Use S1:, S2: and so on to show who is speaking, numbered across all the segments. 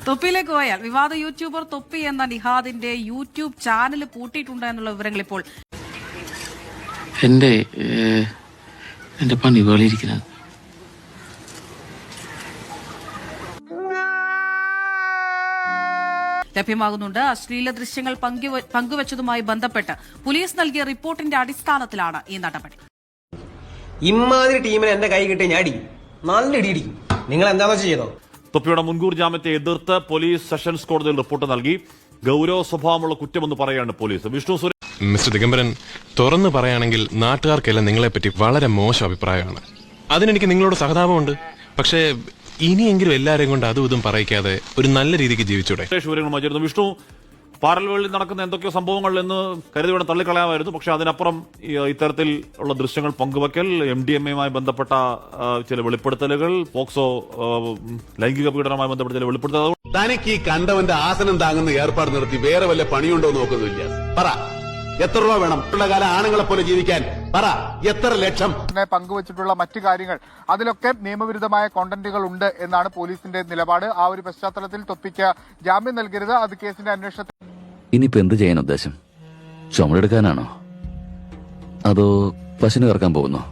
S1: തൊപ്പിയിലേക്ക് പോയാൽ വിവാദ യൂട്യൂബർ തൊപ്പി എന്ന നിഹാദിന്റെ യൂട്യൂബ് ചാനൽ പൂട്ടിയിട്ടുണ്ട് എന്നുള്ള വിവരങ്ങൾ ഇപ്പോൾ
S2: എന്റെ പണി വേളിയിരിക്കുന്നത്.
S1: ലഭ്യമാകുന്നുണ്ട്. അശ്ലീല ദൃശ്യങ്ങൾ പങ്കുവച്ചതുമായി ബന്ധപ്പെട്ട് പോലീസ് നൽകിയ റിപ്പോർട്ടിന്റെ അടിസ്ഥാനത്തിലാണ് ഈ നടപടി.
S3: ഇമാതിരി ടീമിന് എന്റെ കൈ കിട്ടിയ ഞാൻ അടിക്കും, നല്ല ഇടിയിടിക്കും. നിങ്ങൾ എന്താണോ ചെയ്തോ?
S4: തൊപ്പിയുടെ മുൻകൂർ ജാമ്യത്തെ എതിർത്ത് പോലീസ് സെഷൻസ് കോടതിയിൽ റിപ്പോർട്ട് നൽകി. ഗൌരവ സ്വഭാവമുള്ള കുറ്റമെന്ന് പറയാണ് പോലീസ്. വിഷ്ണു
S5: മിസ്റ്റർ ദിഗംബരൻ, തുറന്നു പറയുകയാണെങ്കിൽ നാട്ടുകാർക്കെല്ലാം നിങ്ങളെപ്പറ്റി വളരെ മോശം അഭിപ്രായമാണ്. അതിനെനിക്ക് നിങ്ങളോട് സഹതാപമുണ്ട്. പക്ഷേ ഇനിയെങ്കിലും എല്ലാവരെയും കൊണ്ട് അതും ഇതും പറയിക്കാതെ ഒരു നല്ല രീതിക്ക് ജീവിച്ചൂടെ?
S4: വിഷ്ണു, പാരൽവേളിൽ നടക്കുന്ന എന്തൊക്കെയോ സംഭവങ്ങൾ എന്ന് കരുതി വേണം തള്ളിക്കളയാമായിരുന്നു. പക്ഷെ അതിനപ്പുറം ഇത്തരത്തിൽ ഉള്ള ദൃശ്യങ്ങൾ പങ്കുവയ്ക്കൽ, MDMA-യുമായി ബന്ധപ്പെട്ട ചില വെളിപ്പെടുത്തലുകൾ, പോക്സോ ലൈംഗിക പീഡനവുമായി ബന്ധപ്പെട്ട ചില വെളിപ്പെടുത്തലുകൾ.
S6: തനിക്ക് ഈ കണ്ടവന്റെ ആസനം താങ്ങുന്ന ഏർപ്പാട് നിർത്തി വേറെ വല്ല പണിയുണ്ടോ നോക്കുന്നില്ല. പറ, എത്ര രൂപ വേണം ഉള്ള കാലം ആണുങ്ങളെ പോലെ ജീവിക്കാൻ? പറ, എത്ര ലക്ഷം?
S7: പങ്കുവച്ചിട്ടുള്ള മറ്റു കാര്യങ്ങൾ, അതിലൊക്കെ നിയമവിരുദ്ധമായ കോണ്ടന്റുകൾ ഉണ്ട് എന്നാണ് പോലീസിന്റെ നിലപാട്. ആ ഒരു പശ്ചാത്തലത്തിൽ തൊപ്പിക്ക് ജാമ്യം നൽകരുത്, അത് കേസിന്റെ അന്വേഷണത്തിൽ.
S8: ഇനിയിപ്പോ എന്ത് ചെയ്യാൻ ഉദ്ദേശം? ചുമടെടുക്കാനാണോ അതോ പശുവിന് കറക്കാൻ പോകുന്നോ?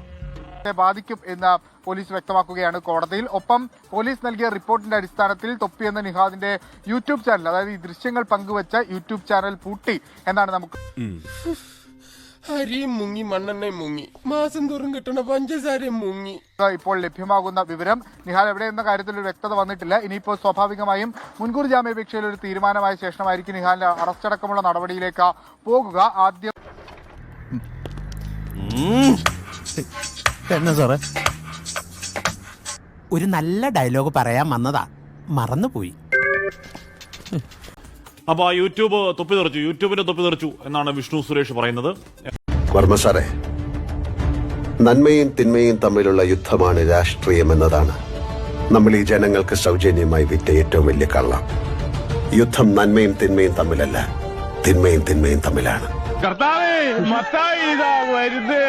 S7: ബാധിക്കും എന്ന് പോലീസ് വ്യക്തമാക്കുകയാണ് കോടതിയിൽ. ഒപ്പം പോലീസ് നൽകിയ റിപ്പോർട്ടിന്റെ അടിസ്ഥാനത്തിൽ തൊപ്പി എന്ന നിഹാദിന്റെ യൂട്യൂബ് ചാനൽ, അതായത് ഈ ദൃശ്യങ്ങൾ പങ്കുവച്ച യൂട്യൂബ് ചാനൽ പൂട്ടി എന്നാണ് നമുക്ക്.
S9: അരിയും മുങ്ങി, മണ്ണെണ്ണയും മുങ്ങി, മാസം തോറും കിട്ടണ പഞ്ചസാരയും മുങ്ങി.
S7: ഇപ്പോൾ ലഭ്യമാകുന്ന വിവരം, നിഹാൽ എവിടെയെന്ന കാര്യത്തിൽ ഒരു വ്യക്തത വന്നിട്ടില്ല. ഇനിയിപ്പോൾ സ്വാഭാവികമായും മുൻകൂർ ജാമ്യാപേക്ഷയിൽ ഒരു തീരുമാനമായ ശേഷമായിരിക്കും നിഹാലിന്റെ അറസ്റ്റ് അടക്കമുള്ള നടപടിയിലേക്ക് പോകുക. ആദ്യം
S10: എന്നാ സാറേ, ഒരു നല്ല ഡയലോഗ് പറയാൻ വന്നതാ, മറന്നുപോയി.
S4: അപ്പൊ ആ യൂട്യൂബ് തൊപ്പി തെറിച്ചു, യൂട്യൂബിന്റെ തൊപ്പി തെറിച്ചു എന്നാണ് വിഷ്ണു സുരേഷ് പറയുന്നത്.
S11: വർമ്മ സാറേ, നന്മയും തിന്മയും തമ്മിലുള്ള യുദ്ധമാണ് രാഷ്ട്രീയം എന്നതാണ് നമ്മൾ ഈ ജനങ്ങൾക്ക് സൗജന്യമായി വിറ്റ ഏറ്റവും വലിയ കള്ളം. യുദ്ധം നന്മയും തിന്മയും തമ്മിലല്ല, തിന്മയും തിന്മയും തമ്മിലാണ്.
S9: കർത്താവേ, മത്തായി ഇതാ വരുന്നേ.